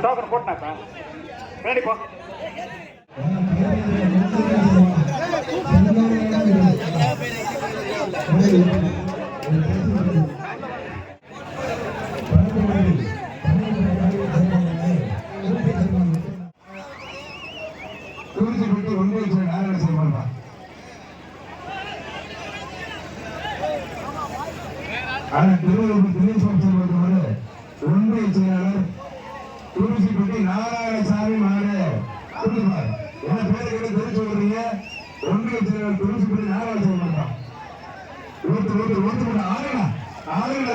Token போட்டாப்பா பின்னாடி போ. ஒன்றிய செயலாளர் துருசிப்பட்டி நாராயணசாமி மாடு என்ன பேரு கேட்டு தெரிஞ்சு சொல்றீங்க. ஒன்றிய செயலாளர் துருசிப்பட்டி நாராயணசாமி மாட்டா ஆளுங்க